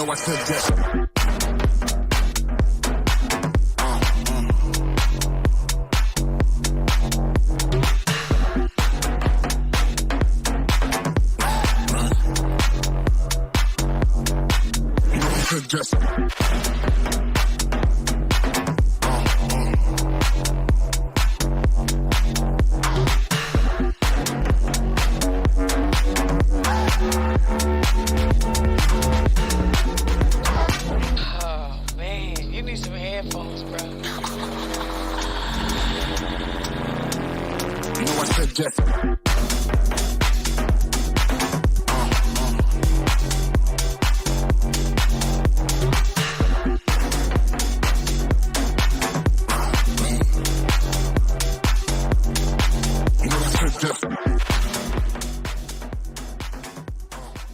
know I suggest. Just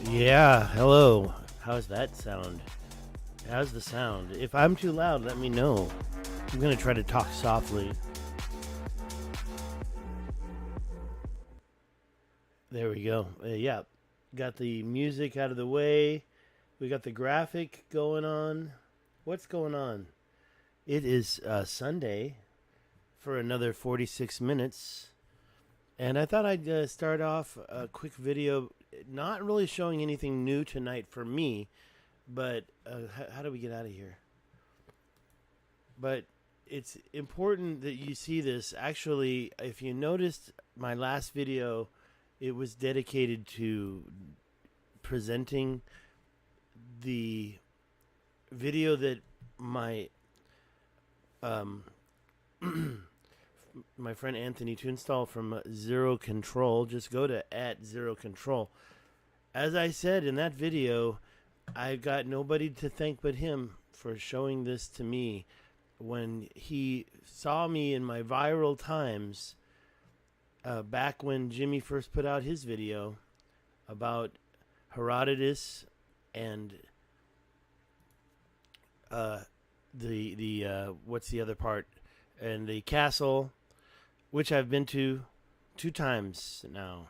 Yeah, hello. How's that sound? How's the sound? If I'm too loud, let me know. I'm going to try to talk softly. There we go. Yeah, got the music out of the way. We got the graphic going on. What's going on? It is Sunday for another 46 minutes. And I thought I'd start off a quick video, not really showing anything new tonight for me, but how do we get out of here? But it's important that you see this. Actually, if you noticed my last video, it was dedicated to presenting the video that my my friend Anthony Tunstall from Zero Control. Just go to @ZeroControl. As I said in that video, I've got nobody to thank but him for showing this to me when he saw me in my viral times back when Jimmy first put out his video about Herodotus and the what's the other part, and the castle, which I've been to 2 times now.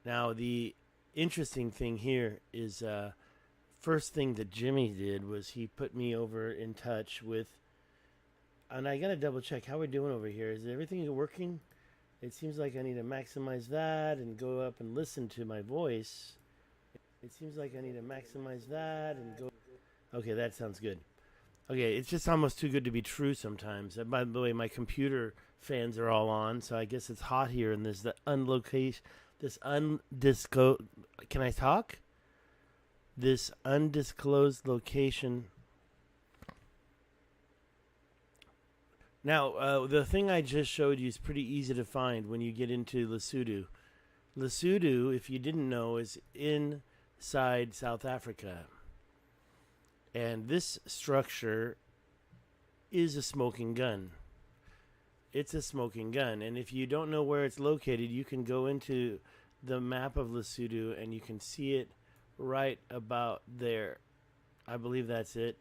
Now, the interesting thing here is first thing that Jimmy did was he put me over in touch with, and I got to double check how we're doing over here. Is everything working? It seems like I need to maximize that and go up and listen to my voice. It seems like I need to maximize that and go. Okay, that sounds good. Okay, it's just almost too good to be true sometimes. And by the way, my computer fans are all on, so I guess it's hot here in this can I talk? This undisclosed location. Now, the thing I just showed you is pretty easy to find when you get into Lesotho. Lesotho, if you didn't know, is inside South Africa. And this structure is a smoking gun. It's a smoking gun. And if you don't know where it's located, you can go into the map of Lesotho and you can see it right about there. I believe that's it.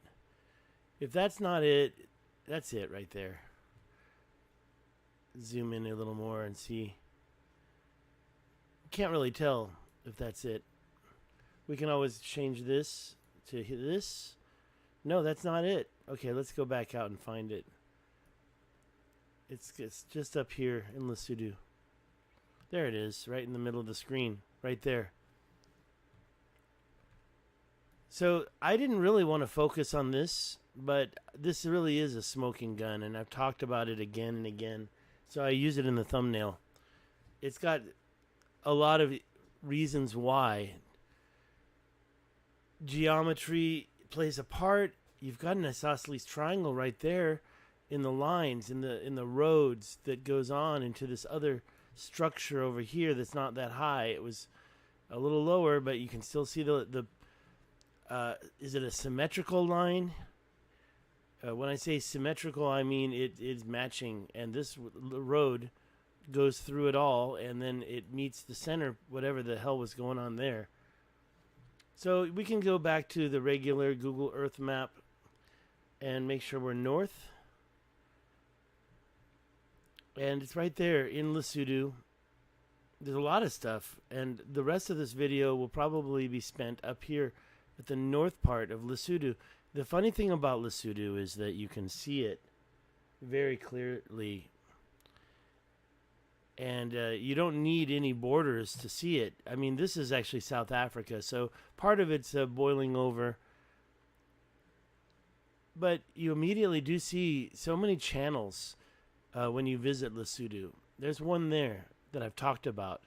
If that's not it, that's it right there. Zoom in a little more and see. Can't really tell if that's it. We can always change this to this. No, that's not it. Okay, let's go back out and find it. It's just up here in Lesotho. There it is, right in the middle of the screen, right there. So I didn't really want to focus on this, but this really is a smoking gun, and I've talked about it again and again. So I use it in the thumbnail. It's got a lot of reasons why. Geometry plays a part. You've got an isosceles triangle right there in the lines, in the roads that goes on into this other structure over here that's not that high. It was a little lower, but you can still see the is it a symmetrical line? When I say symmetrical, I mean it is matching, and this road goes through it all, and then it meets the center, whatever the hell was going on there. So we can go back to the regular Google Earth map and make sure we're north. And it's right there in Lesotho. There's a lot of stuff, and the rest of this video will probably be spent up here at the north part of Lesotho. The funny thing about Lesotho is that you can see it very clearly, and you don't need any borders to see it. I mean, this is actually South Africa, so part of it's boiling over. But you immediately do see so many channels when you visit Lesotho. There's one there that I've talked about.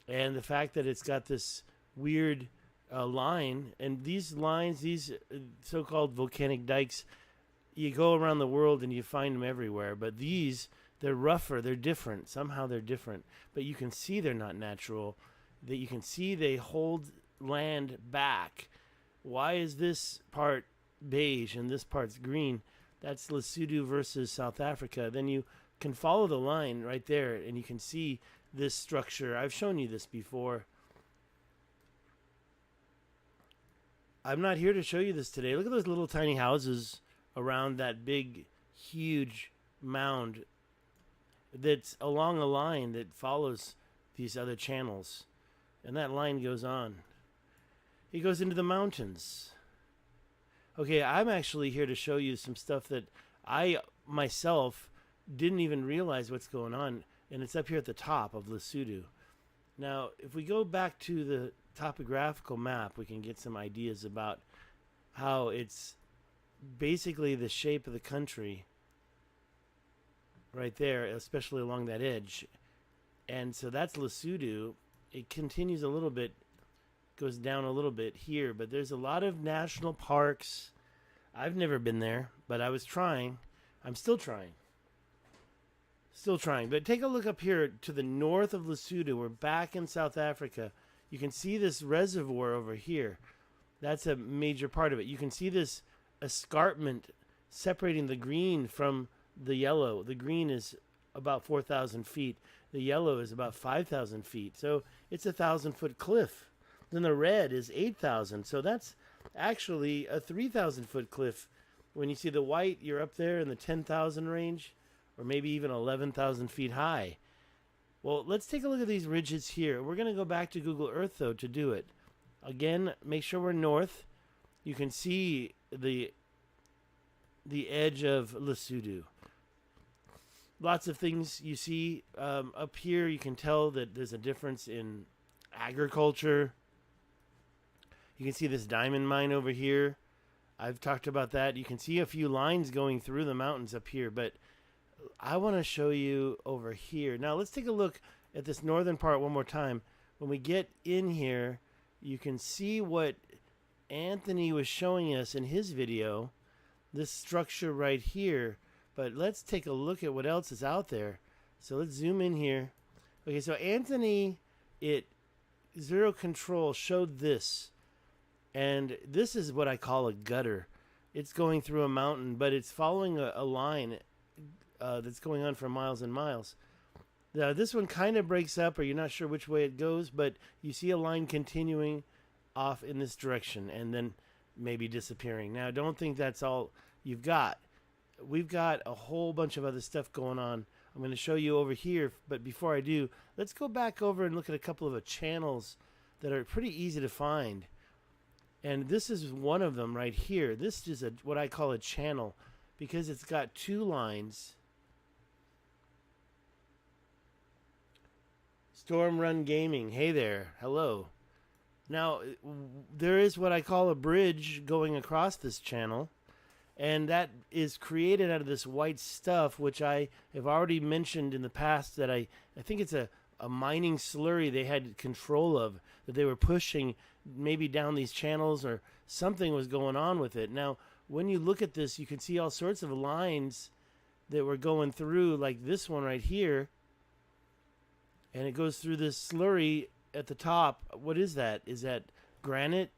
And the fact that it's got this weird line, and these lines, these so-called volcanic dikes, you go around the world and you find them everywhere. But these, they're rougher, they're different. Somehow they're different. But you can see they're not natural. That you can see they hold land back. Why is this part beige and this part's green? That's Lesotho versus South Africa. Then you can follow the line right there and you can see this structure. I've shown you this before. I'm not here to show you this today. Look at those little tiny houses around that big, huge mound that's along a line that follows these other channels. And that line goes on. It goes into the mountains. Okay, I'm actually here to show you some stuff that I myself didn't even realize what's going on, and it's up here at the top of Lesotho. Now, if we go back to the topographical map, we can get some ideas about how it's basically the shape of the country right there, especially along that edge. And so that's Lesotho. It continues a little bit, goes down a little bit here, but there's a lot of national parks. I've never been there, but I was trying. I'm still trying. But take a look up here to the north of Lesotho. We're back in South Africa. You can see this reservoir over here. That's a major part of it. You can see this escarpment separating the green from the yellow. The green is about 4,000 feet. The yellow is about 5,000 feet. So it's a 1,000-foot cliff. Then the red is 8,000. So that's actually a 3,000-foot cliff. When you see the white, you're up there in the 10,000 range, or maybe even 11,000 feet high. Well, let's take a look at these ridges here. We're going to go back to Google Earth, though, to do it. Again, make sure we're north. You can see the edge of Lesotho. Lots of things you see up here. You can tell that there's a difference in agriculture. You can see this diamond mine over here. I've talked about that. You can see a few lines going through the mountains up here, but I want to show you over here. Now, let's take a look at this northern part one more time. When we get in here, you can see what Anthony was showing us in his video, this structure right here. But let's take a look at what else is out there. So let's zoom in here. Okay, so Anthony at Zero Control showed this. And this is what I call a gutter. It's going through a mountain, but it's following a line that's going on for miles and miles. This one kind of breaks up, or you're not sure which way it goes, but you see a line continuing off in this direction and then maybe disappearing. Now, don't think that's all you've got. We've got a whole bunch of other stuff going on. I'm going to show you over here, but before I do, let's go back over and look at a couple of channels that are pretty easy to find. And this is one of them right here. This is what I call a channel because it's got two lines. Storm Run Gaming. Hey there. Hello. Now, there is what I call a bridge going across this channel. And that is created out of this white stuff, which I have already mentioned in the past that I think it's a mining slurry they had control of, that they were pushing maybe down these channels or something was going on with it. Now, when you look at this, you can see all sorts of lines that were going through, like this one right here. And it goes through this slurry at the top. What is that? Is that granite?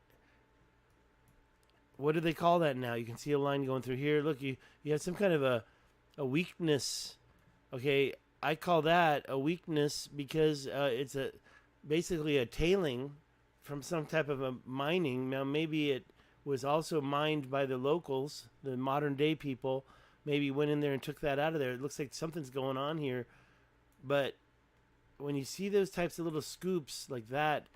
What do they call that now? You can see a line going through here. Look, you have some kind of a weakness. Okay, I call that a weakness because it's basically a tailing from some type of a mining. Now, maybe it was also mined by the locals, the modern day people. Maybe went in there and took that out of there. It looks like something's going on here. But when you see those types of little scoops like that,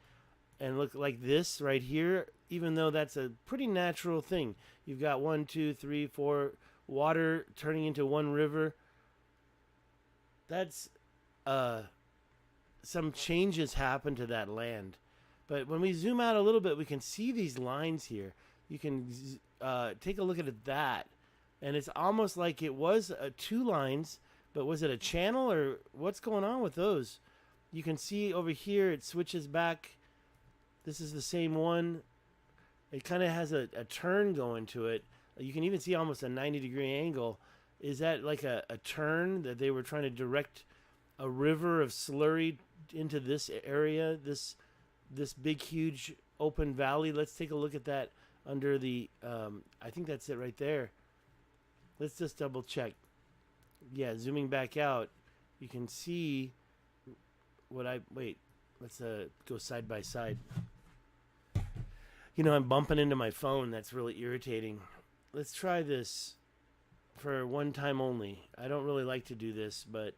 and look like this right here, even though that's a pretty natural thing. You've got 1, 2, 3, 4 water turning into one river. That's some changes happen to that land. But when we zoom out a little bit, we can see these lines here. You can take a look at that. And it's almost like it was 2 lines, but was it a channel or what's going on with those? You can see over here it switches back. This is the same one. It kind of has a turn going to it. You can even see almost a 90-degree angle. Is that like a turn that they were trying to direct a river of slurry into this area, this big, huge open valley? Let's take a look at that under the, I think that's it right there. Let's just double check. Yeah, zooming back out, you can see let's go side by side. You know, I'm bumping into my phone. That's really irritating. Let's try this for one time only. I don't really like to do this, but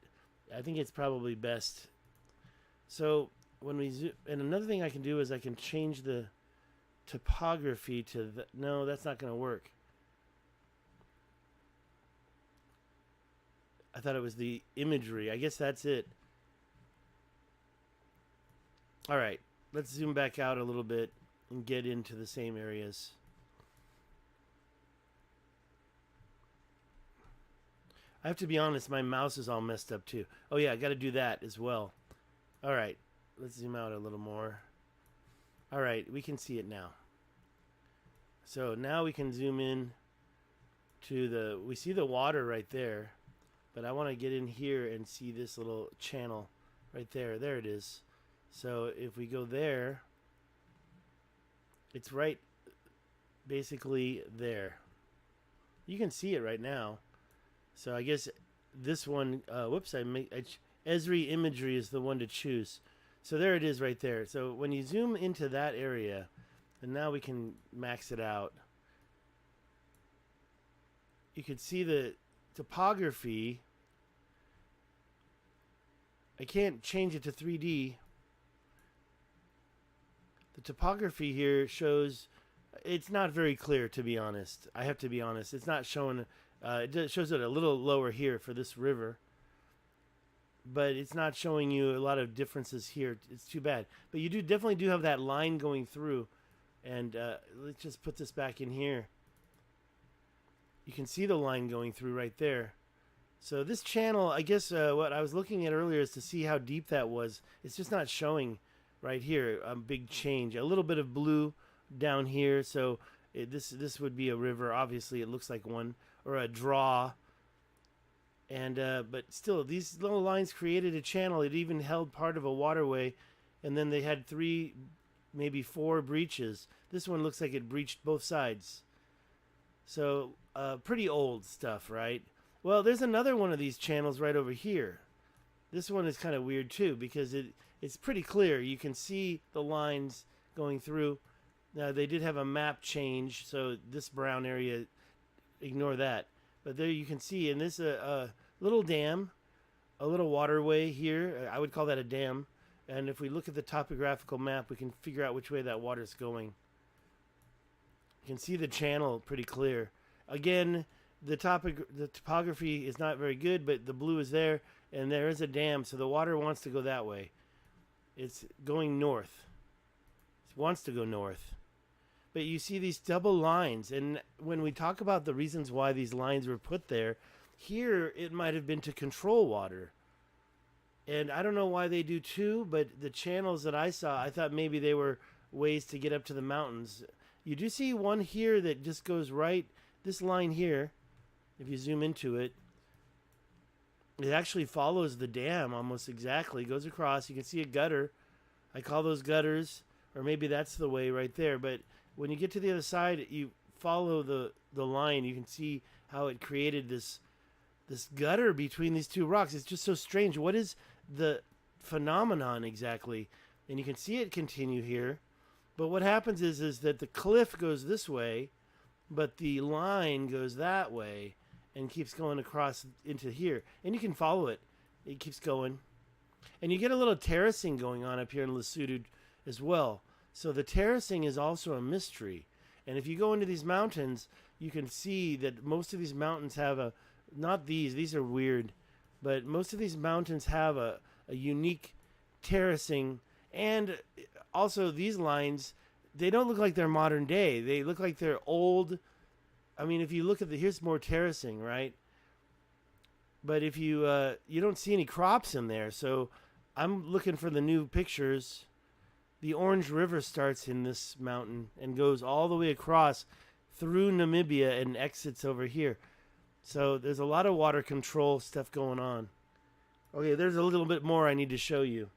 I think it's probably best. So when we zoom, and another thing I can do is I can change the topography to no, that's not going to work. I thought it was the imagery. I guess that's it. All right, let's zoom back out a little bit and get into the same areas. I have to be honest, my mouse is all messed up too. Oh yeah, I got to do that as well. All right, let's zoom out a little more. All right, we can see it now. So now we can zoom in to we see the water right there, but I want to get in here and see this little channel right there. There it is. So if we go there, it's right basically there. You can see it right now. So I guess this one, Esri imagery is the one to choose. So there it is right there. So when you zoom into that area, and now we can max it out, you can see the topography. I can't change it to 3D. The topography here shows, it's not very clear, to be honest. I have to be honest. It's not showing, it shows it a little lower here for this river. But it's not showing you a lot of differences here. It's too bad. But you definitely do have that line going through. And let's just put this back in here. You can see the line going through right there. So this channel, I guess what I was looking at earlier is to see how deep that was. It's just not showing right here a big change. A little bit of blue down here. So this would be a river. Obviously, it looks like one. Or a draw. And but still, these little lines created a channel. It even held part of a waterway. And then they had 3, maybe 4 breaches. This one looks like it breached both sides. So pretty old stuff, right? Well, there's another one of these channels right over here. This one is kind of weird too, because it's pretty clear. You can see the lines going through. Now, they did have a map change, so this brown area, ignore that. But there you can see, and this little dam, a little waterway here. I would call that a dam. And if we look at the topographical map, we can figure out which way that water's going. You can see the channel pretty clear. Again, the topography is not very good, but the blue is there, and there is a dam, so the water wants to go that way. It's going north. It wants to go north. But you see these double lines, and when we talk about the reasons why these lines were put there, here it might have been to control water. And I don't know why they do too, but the channels that I saw, I thought maybe they were ways to get up to the mountains. You do see one here that just goes right, this line here, if you zoom into it, it actually follows the dam almost exactly. It goes across. You can see a gutter. I call those gutters, or maybe that's the way right there. But when you get to the other side, you follow the line. You can see how it created this gutter between these 2 rocks. It's just so strange. What is the phenomenon exactly? And you can see it continue here. But what happens is that the cliff goes this way, but the line goes that way and keeps going across into here. And you can follow it. It keeps going. And you get a little terracing going on up here in Lesotho as well. So the terracing is also a mystery. And if you go into these mountains, you can see that most of these mountains have not these are weird, but most of these mountains have a unique terracing. And also these lines, they don't look like they're modern day. They look like they're old. I mean, if you look at here's more terracing, right? But if you don't see any crops in there. So I'm looking for the new pictures. The Orange River starts in this mountain and goes all the way across through Namibia and exits over here. So there's a lot of water control stuff going on. Okay, there's a little bit more I need to show you.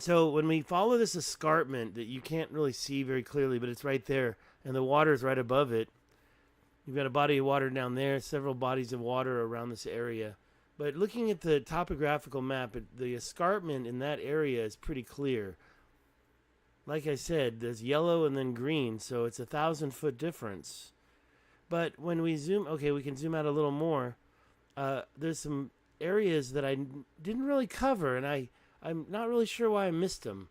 So when we follow this escarpment that you can't really see very clearly, but it's right there, and the water is right above it. You've got a body of water down there, several bodies of water around this area. But looking at the topographical map, the escarpment in that area is pretty clear. Like I said, there's yellow and then green, so it's 1,000-foot difference. But when we zoom, okay, we can zoom out a little more. There's some areas that I didn't really cover, and I'm not really sure why I missed them.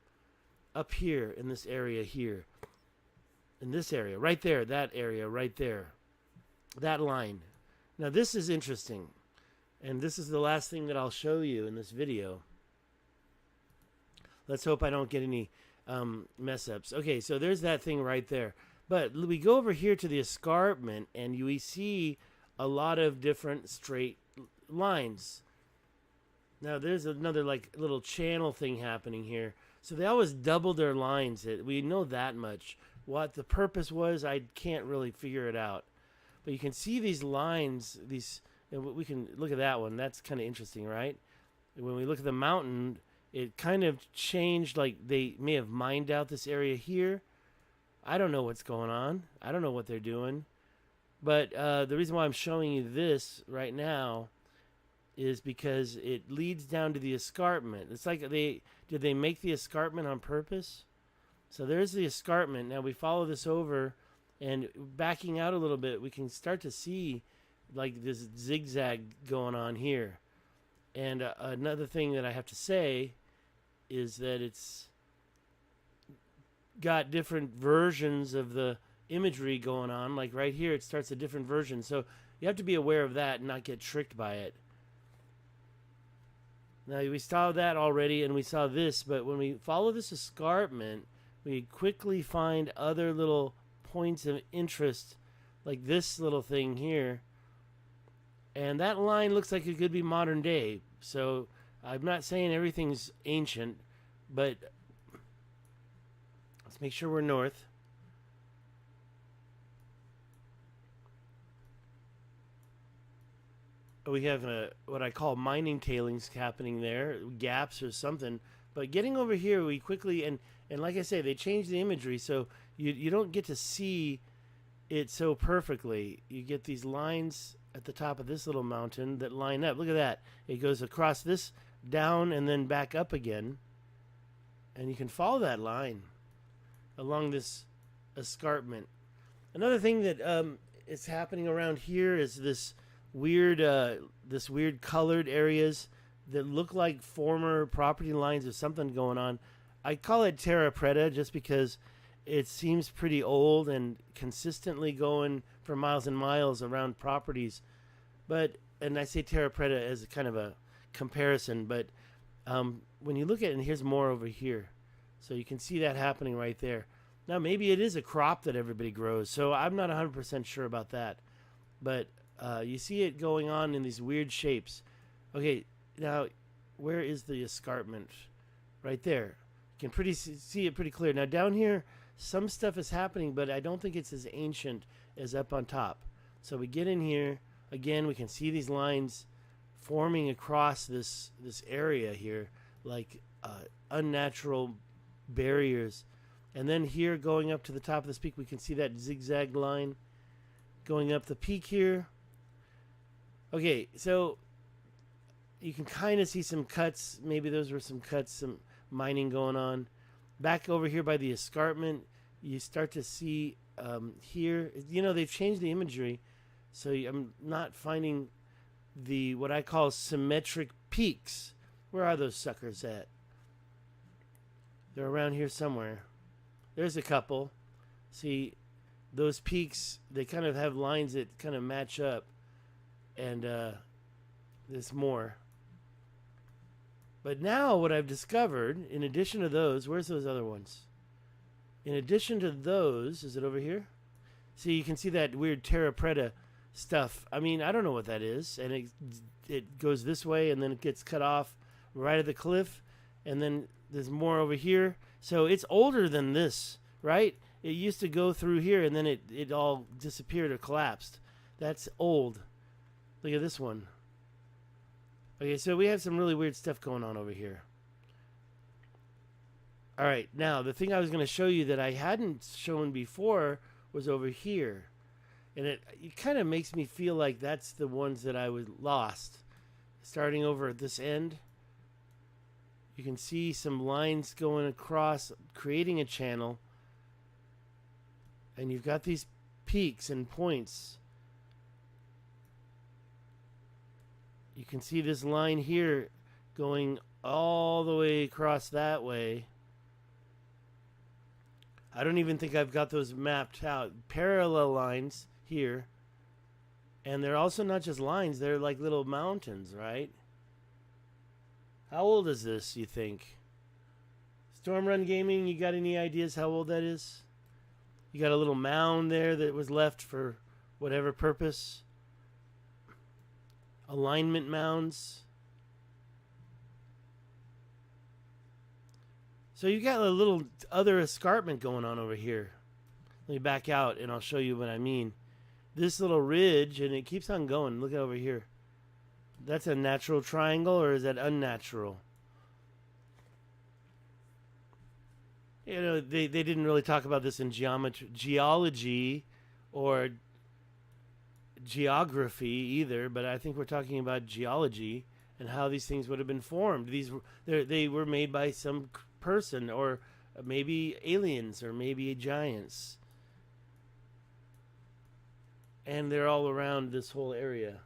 Up here in this area here. In this area, right there, that area right there. That line. Now this is interesting. And this is the last thing that I'll show you in this video. Let's hope I don't get any mess ups. Okay, so there's that thing right there. But we go over here to the escarpment, and we see a lot of different straight lines. Now there's another like little channel thing happening here. So they always double their lines. We know that much. What the purpose was, I can't really figure it out. But you can see these lines, and we can look at that one. That's kind of interesting, right? When we look at the mountain, it kind of changed, like they may have mined out this area here. I don't know what's going on. I don't know what they're doing. But the reason why I'm showing you this right now is because it leads down to the escarpment. It's like did they make the escarpment on purpose? So there's the escarpment. Now we follow this over, and backing out a little bit, we can start to see like this zigzag going on here. And another thing that I have to say is that it's got different versions of the imagery going on. Like right here, it starts a different version. So you have to be aware of that and not get tricked by it. Now we saw that already, and we saw this, but when we follow this escarpment, we quickly find other little points of interest, like this little thing here. And that line looks like it could be modern day. So I'm not saying everything's ancient, but let's make sure we're north. We have what I call mining tailings happening there, gaps or something. But getting over here, we quickly, and like I say, they changed the imagery, so you don't get to see it so perfectly. You get these lines at the top of this little mountain that line up. Look at that. It goes across this, down, and then back up again. And you can follow that line along this escarpment. Another thing that is happening around here is this weird colored areas that look like former property lines or something going on. I call it terra preta just because it seems pretty old and consistently going for miles and miles around properties. And I say terra preta as kind of a comparison, but when you look at it, and here's more over here. So you can see that happening right there. Now maybe it is a crop that everybody grows, so I'm not 100% sure about that. But you see it going on in these weird shapes. Okay, now where is the escarpment? Right there. You can see it pretty clear. Now down here, some stuff is happening, but I don't think it's as ancient as up on top. So we get in here. Again, we can see these lines forming across this area here, like unnatural barriers. And then here, going up to the top of this peak, we can see that zigzag line going up the peak here. Okay, so you can kind of see some cuts. Maybe those were some cuts, some mining going on. Back over here by the escarpment, you start to see here. You know, they've changed the imagery, so I'm not finding what I call symmetric peaks. Where are those suckers at? They're around here somewhere. There's a couple. See, those peaks, they kind of have lines that kind of match up. And there's more. But now what I've discovered, in addition to those, where's those other ones? In addition to those, is it over here? See, you can see that weird Terra Preta stuff. I mean, I don't know what that is. And it goes this way, and then it gets cut off right at the cliff. And then there's more over here. So it's older than this, right? It used to go through here, and then it all disappeared or collapsed. That's old. Look at this one. Okay, so we have some really weird stuff going on over here. All right, now the thing I was going to show you that I hadn't shown before was over here. And it kind of makes me feel like that's the ones that I was lost. Starting over at this end, you can see some lines going across, creating a channel. And you've got these peaks and points. You can see this line here going all the way across that way. I don't even think I've got those mapped out. Parallel lines here. And they're also not just lines, they're like little mountains, right? How old is this, you think? Storm Run Gaming, you got any ideas how old that is? You got a little mound there that was left for whatever purpose. Alignment mounds. So you got a little other escarpment going on over here. Let me back out and I'll show you what I mean. This little ridge, and it keeps on going. Look over here. That's a natural triangle, or is that unnatural? You know, they didn't really talk about this in geology or geography either, but I think we're talking about geology and how these things would have been formed. They were made by some person, or maybe aliens, or maybe giants. And they're all around this whole area.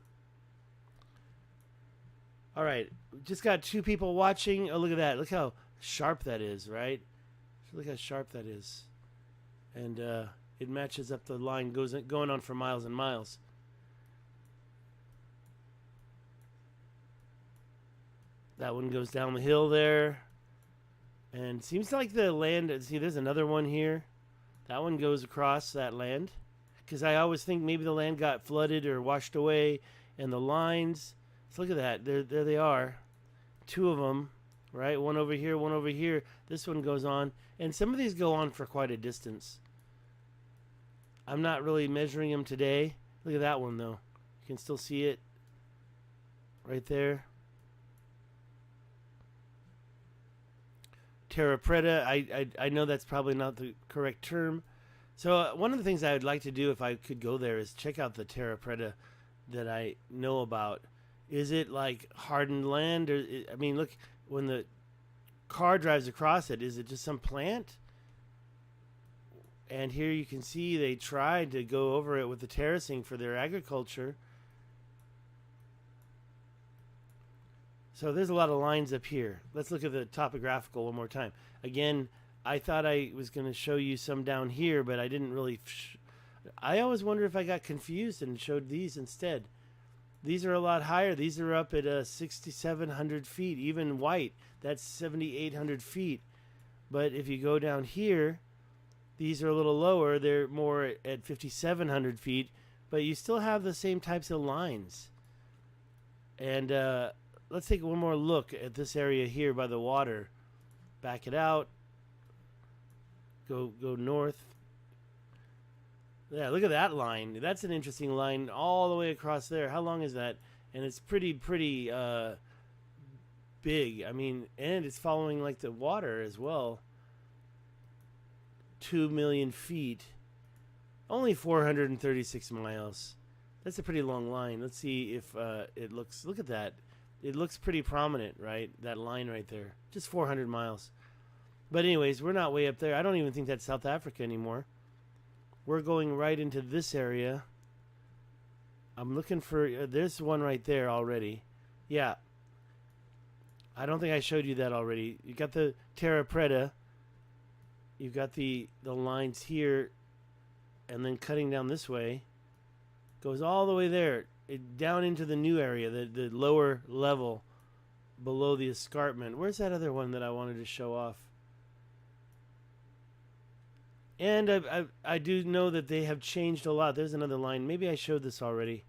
All right, just got 2 people watching. Oh, look at that. Look how sharp that is, right? Look how sharp that is. And it matches up the line going on for miles and miles. That one goes down the hill there. And seems like the land... See, there's another one here. That one goes across that land. Because I always think maybe the land got flooded or washed away. And the lines... So look at that. There they are. 2 of them. Right? One over here, one over here. This one goes on. And some of these go on for quite a distance. I'm not really measuring them today. Look at that one, though. You can still see it. Right there. Terra Preta. I know that's probably not the correct term. So one of the things I would like to do if I could go there is check out the Terra Preta that I know about. Is it like hardened land? Or I mean, look, when the car drives across it, is it just some plant? And here you can see they tried to go over it with the terracing for their agriculture. So there's a lot of lines up here. Let's look at the topographical one more time. Again, I thought I was going to show you some down here, but I didn't really... I always wonder if I got confused and showed these instead. These are a lot higher. These are up at 6,700 feet. Even white, that's 7,800 feet. But if you go down here, these are a little lower. They're more at 5,700 feet. But you still have the same types of lines. And let's take one more look at this area here by the water. Back it out. Go north. Yeah, look at that line. That's an interesting line all the way across there. How long is that? And it's pretty big. I mean, and it's following like the water as well. 2 million feet. Only 436 miles. That's a pretty long line. Let's see if it looks... Look at that. It looks pretty prominent, right? That line right there. Just 400 miles. But anyways, we're not way up there. I don't even think that's South Africa anymore. We're going right into this area. I'm looking for... there's one right there already. Yeah. I don't think I showed you that already. You got the Terra Preta. you've got the lines here, and then cutting down this way, goes all the way there, down into the new area, the lower level below the escarpment. Where's that other one that I wanted to show off? And I do know that they have changed a lot. There's another line. Maybe I showed this already.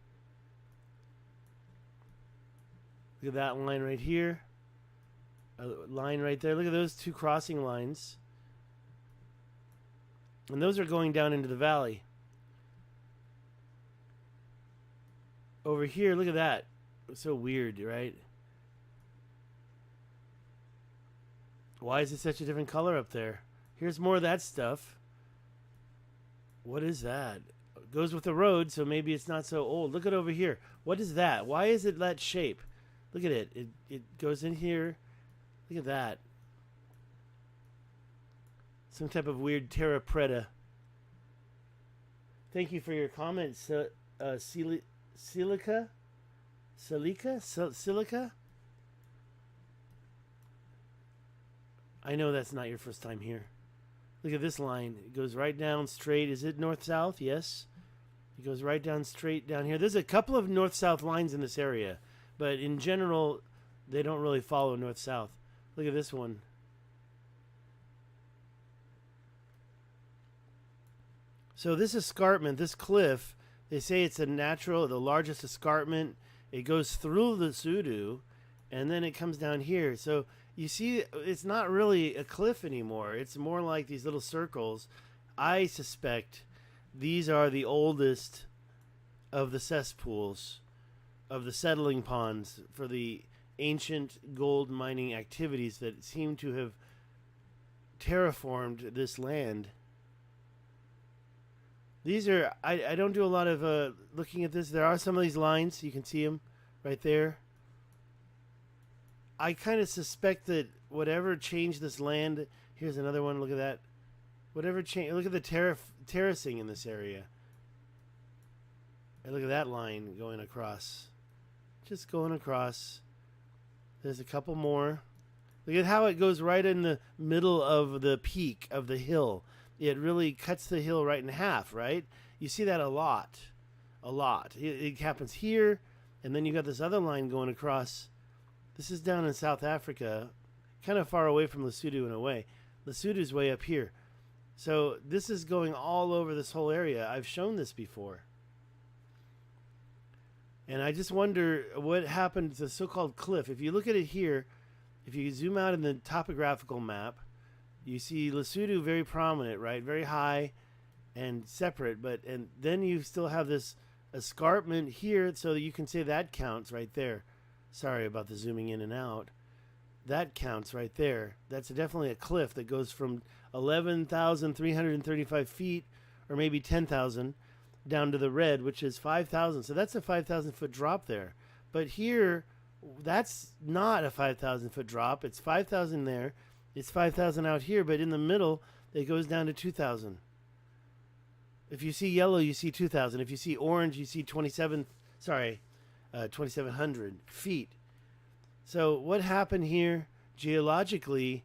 Look at that line right here. A line right there. Look at those two crossing lines. And those are going down into the valley. Over here, look at that. It's so weird, right? Why is it such a different color up there? Here's more of that stuff. What is that? It goes with the road, so maybe it's not so old. Look at over here. What is that? Why is it that shape? Look at it. It goes in here. Look at that. Some type of weird terra preta. Thank you for your comments, Silica? I know that's not your first time here. Look at this line. It goes right down straight. Is it north-south? Yes. It goes right down straight down here. There's a couple of north-south lines in this area, but in general, they don't really follow north-south. Look at this one. So this escarpment, this cliff, they say it's the largest escarpment. It goes through the Sudu, and then it comes down here. So you see, it's not really a cliff anymore. It's more like these little circles. I suspect these are the oldest of the cesspools, of the settling ponds for the ancient gold mining activities that seem to have terraformed this land. These are, I don't do a lot of looking at this. There are some of these lines. You can see them right there. I kind of suspect that whatever changed this land, here's another one, look at that. Whatever changed, look at the terracing in this area. And look at that line going across. Just going across. There's a couple more. Look at how it goes right in the middle of the peak of the hill. It really cuts the hill right in half, right? You see that a lot. A lot. It happens here, and then you got this other line going across. This is down in South Africa, kind of far away from Lesotho in a way. Lesotho's way up here. So this is going all over this whole area. I've shown this before. And I just wonder what happened to the so-called cliff. If you look at it here, if you zoom out in the topographical map, you see Lesotho very prominent, right? Very high and separate. And then you still have this escarpment here, so that you can say that counts right there. Sorry about the zooming in and out. That counts right there. That's definitely a cliff that goes from 11,335 feet, or maybe 10,000, down to the red, which is 5,000. So that's a 5,000 foot drop there. But here, that's not a 5,000 foot drop. It's 5,000 there. It's 5,000 out here, but in the middle, it goes down to 2,000. If you see yellow, you see 2,000. If you see orange, you see 2,700 feet. So what happened here geologically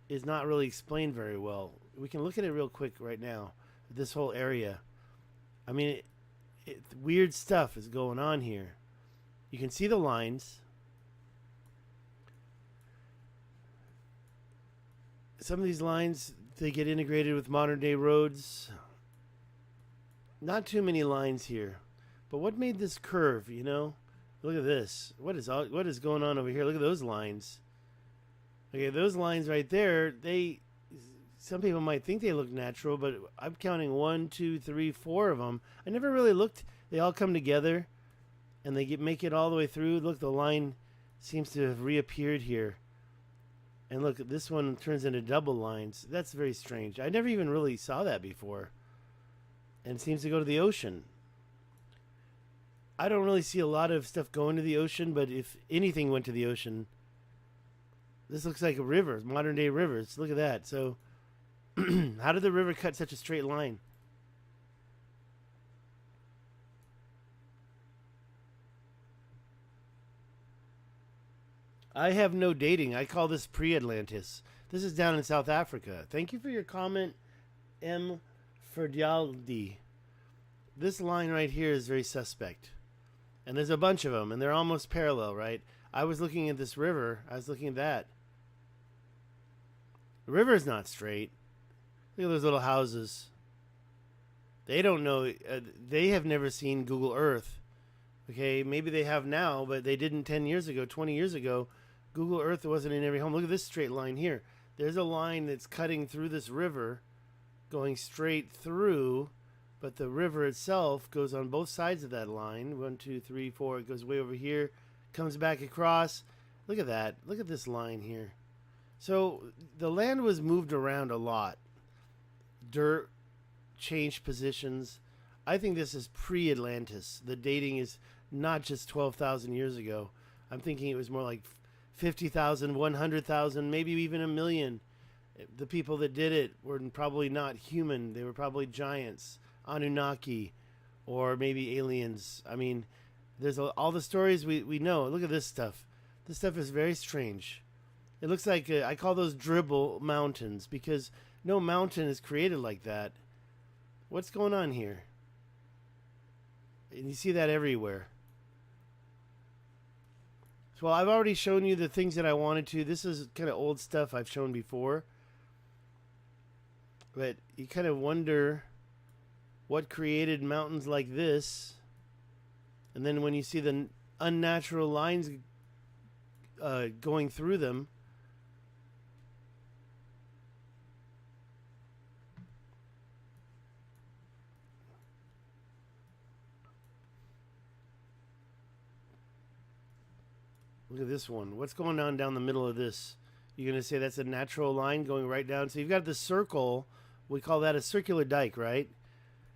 is not really explained very well. We can look at it real quick right now. This whole area. I mean, weird stuff is going on here. You can see the lines. Some of these lines, they get integrated with modern day roads. Not too many lines here. But what made this curve, you know? Look at this. What is going on over here? Look at those lines. Okay, those lines right there, some people might think they look natural, but I'm counting 1, 2, 3, 4 of them. I never really looked. They all come together, and they make it all the way through. Look, the line seems to have reappeared here. And look, this one turns into double lines. That's very strange. I never even really saw that before. And it seems to go to the ocean. I don't really see a lot of stuff going to the ocean, but if anything went to the ocean, this looks like a river, modern day rivers. Look at that. So how did the river cut such a straight line? I have no dating. I call this pre-Atlantis. This is down in South Africa. Thank you for your comment, M. Ferdialdi. This line right here is very suspect. And there's a bunch of them, and they're almost parallel, right? I was looking at this river. I was looking at that. The river's not straight. Look at those little houses. They don't know. They have never seen Google Earth. Okay, maybe they have now, but they didn't 10 years ago, 20 years ago. Google Earth wasn't in every home. Look at this straight line here. There's a line that's cutting through this river, going straight through, but the river itself goes on both sides of that line. 1, 2, 3, 4. It goes way over here, comes back across. Look at that. Look at this line here. So the land was moved around a lot. Dirt changed positions. I think this is pre-Atlantis. The dating is not just 12,000 years ago. I'm thinking it was more like 50,000, 100,000, maybe even a million. The people that did it were probably not human. They were probably giants, Anunnaki, or maybe aliens. I mean, there's all the stories we know. Look at this stuff. This stuff is very strange. It looks like, I call those dribble mountains because no mountain is created like that. What's going on here? And you see that everywhere. So I've already shown you the things that I wanted to. This is kind of old stuff I've shown before. But you kind of wonder what created mountains like this. And then when you see the unnatural lines going through them, look at this one. What's going on down the middle of this? You're going to say that's a natural line going right down. So you've got the circle. We call that a circular dike, right?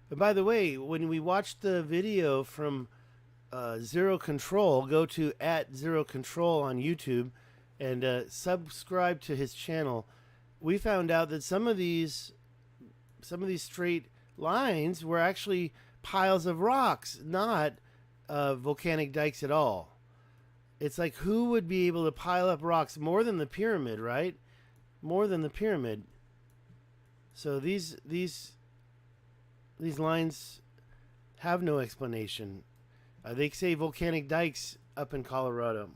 And by the way, when we watched the video from Zero Control, go to @ZeroControl on YouTube and subscribe to his channel. We found out that some of these straight lines were actually piles of rocks, not volcanic dikes at all. It's like, who would be able to pile up rocks more than the pyramid, right? More than the pyramid. So these lines have no explanation. They say volcanic dikes up in Colorado.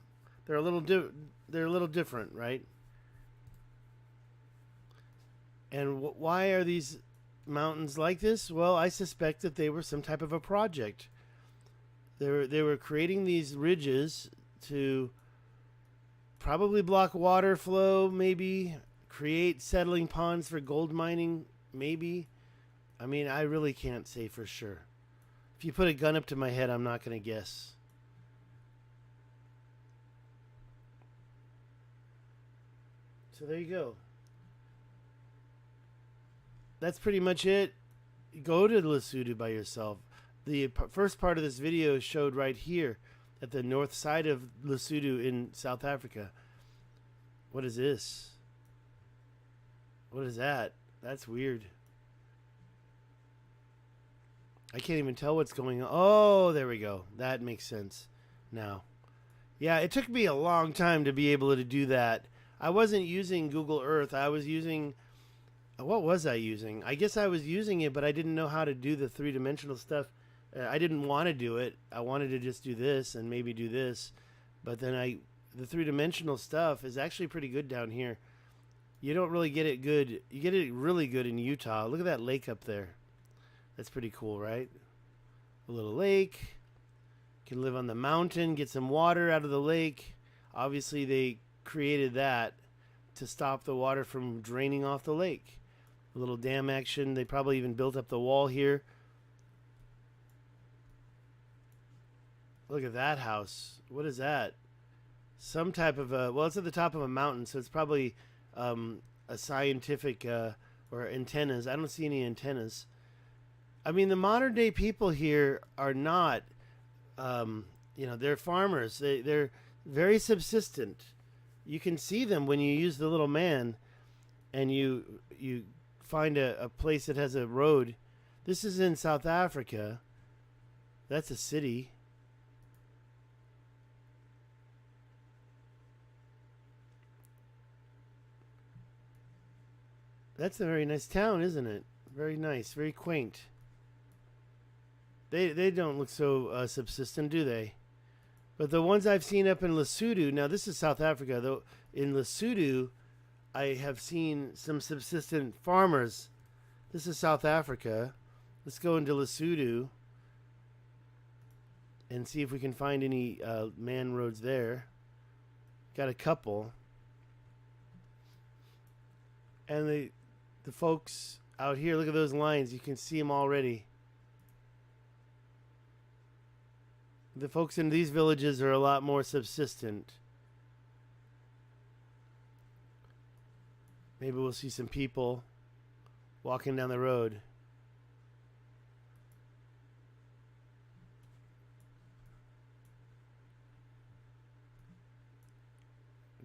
They're a little different, right? And why are these mountains like this? Well, I suspect that they were some type of a project. They were creating these ridges to probably block water flow, maybe create settling ponds for gold mining, maybe. I mean, I really can't say for sure. If you put a gun up to my head, I'm not going to guess. So there you go. That's pretty much it. Go to Lesotho by yourself. The first part of this video is showed right here at the north side of Lesotho in South Africa. What is this? What is that? That's weird. I can't even tell what's going on. Oh, there we go. That makes sense now. Yeah, it took me a long time to be able to do that. I wasn't using Google Earth. I was using... What was I using? I guess I was using it, but I didn't know how to do the three-dimensional stuff. I didn't want to do it. I wanted to just do this and maybe do this. But then the three-dimensional stuff is actually pretty good down here. You don't really get it good. You get it really good in Utah. Look at that lake up there. That's pretty cool, right? A little lake. You can live on the mountain, get some water out of the lake. Obviously, they created that to stop the water from draining off the lake. A little dam action. They probably even built up the wall here. Look at that house. What is that? Some type of a... Well, it's at the top of a mountain, so it's probably a scientific... or antennas. I don't see any antennas. I mean, the modern day people here are not... they're farmers. They're very subsistent. You can see them when you use the little man and you find a place that has a road. This is in South Africa. That's a city. That's a very nice town, isn't it? Very nice, very quaint. They don't look so subsistent, do they? But the ones I've seen up in Lesotho, now this is South Africa, though. In Lesotho, I have seen some subsistent farmers. This is South Africa. Let's go into Lesotho and see if we can find any man roads there. Got a couple. And the folks out here, look at those lines. You can see them already. The folks in these villages are a lot more subsistent. Maybe we'll see some people walking down the road.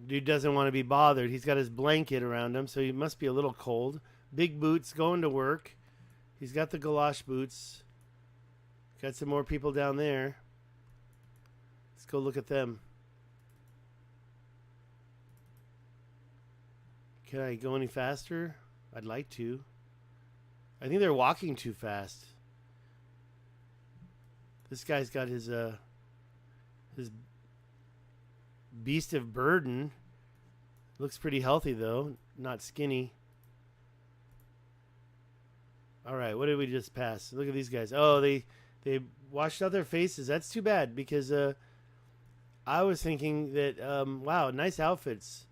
Dude doesn't want to be bothered. He's got his blanket around him, so he must be a little cold. Big boots, going to work. He's got the galosh boots. Got some more people down there. Let's go look at them. Can I go any faster? I'd like to. I think they're walking too fast. This guy's got his beast of burden. Looks pretty healthy though, not skinny. All right, what did we just pass? Look at these guys. Oh, they washed out their faces. That's too bad because I was thinking that wow, nice outfits.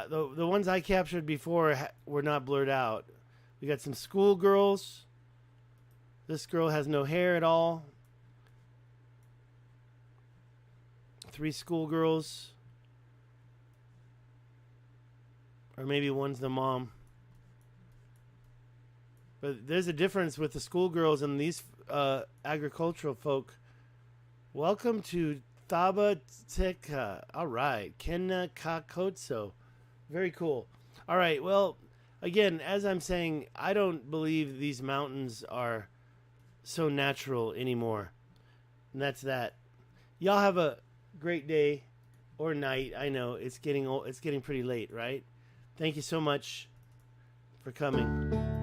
The ones I captured before were not blurred out. We got some schoolgirls. This girl has no hair at all. 3 schoolgirls. Or maybe one's the mom. But there's a difference with the schoolgirls and these agricultural folk. Welcome to Thaba Teka. All right. Kenna Kakotso. Very cool. All right. Well, again, as I'm saying, I don't believe these mountains are so natural anymore. And that's that. Y'all have a great day or night. I know it's getting pretty late, right? Thank you so much for coming.